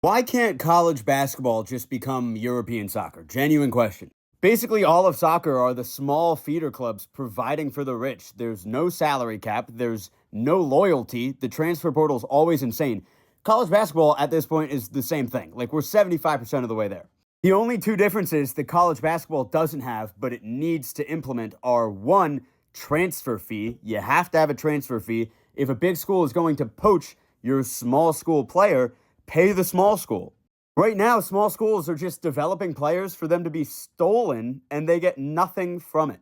Why can't college basketball just become European soccer? Genuine question. Basically, all of soccer are the small feeder clubs providing for the rich. There's no salary cap, there's no loyalty. The transfer portal's always insane. College basketball at this point is the same thing. Like, we're 75% of the way there. The only two differences that college basketball doesn't have, but it needs to implement, are one, transfer fee. You have to have a transfer fee. If a big school is going to poach your small school player, pay the small school. Right now, small schools are just developing players for them to be stolen, and they get nothing from it.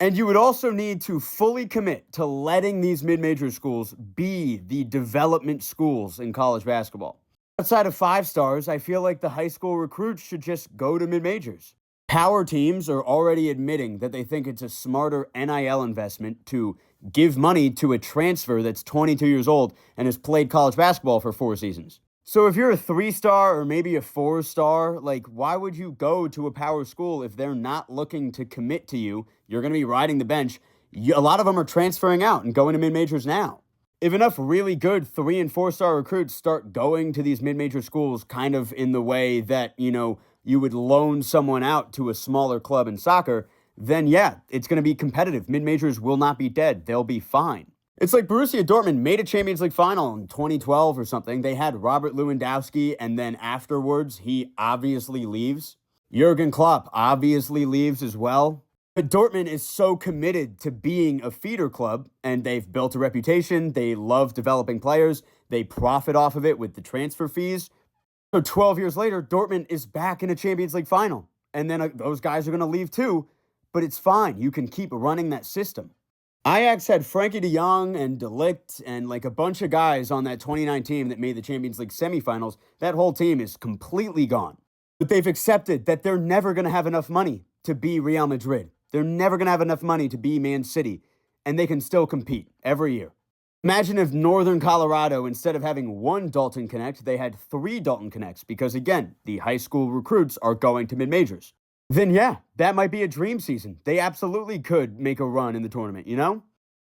And you would also need to fully commit to letting these mid-major schools be the development schools in college basketball. Outside of five stars, I feel like the high school recruits should just go to mid-majors. Power teams are already admitting that they think it's a smarter NIL investment to give money to a transfer that's 22 years old and has played college basketball for 4 seasons. So if you're a 3-star or maybe a 4-star, like, why would you go to a power school if they're not looking to commit to you? You're going to be riding the bench. A lot of them are transferring out and going to mid-majors now. If enough really good 3 and 4-star recruits start going to these mid-major schools kind of in the way that, you would loan someone out to a smaller club in soccer, then yeah, it's going to be competitive. Mid-majors will not be dead. They'll be fine. It's like Borussia Dortmund made a Champions League final in 2012 or something. They had Robert Lewandowski, and then afterwards, he obviously leaves. Jurgen Klopp obviously leaves as well. But Dortmund is so committed to being a feeder club, and they've built a reputation. They love developing players. They profit off of it with the transfer fees. So 12 years later, Dortmund is back in a Champions League final. And then those guys are going to leave too, but it's fine. You can keep running that system. Ajax had Frankie de Jong and De Ligt and like a bunch of guys on that 2019 team that made the Champions League semifinals. That whole team is completely gone. But they've accepted that they're never going to have enough money to be Real Madrid. They're never going to have enough money to be Man City, and they can still compete every year. Imagine if Northern Colorado, instead of having one Dalton Connect, they had 3 Dalton Connects because, again, the high school recruits are going to mid-majors. Then yeah, that might be a dream season. They absolutely could make a run in the tournament,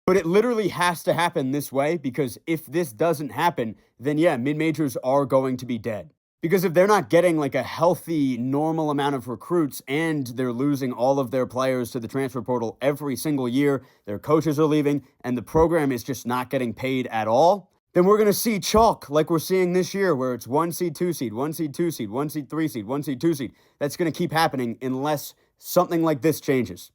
But it literally has to happen this way, because if this doesn't happen, then yeah, mid-majors are going to be dead. Because if they're not getting like a healthy, normal amount of recruits and they're losing all of their players to the transfer portal every single year, their coaches are leaving, and the program is just not getting paid at all, then we're going to see chalk like we're seeing this year, where it's 1 seed, 2 seed, 1 seed, 2 seed, 1 seed, 3 seed, 1 seed, 2 seed. That's going to keep happening unless something like this changes.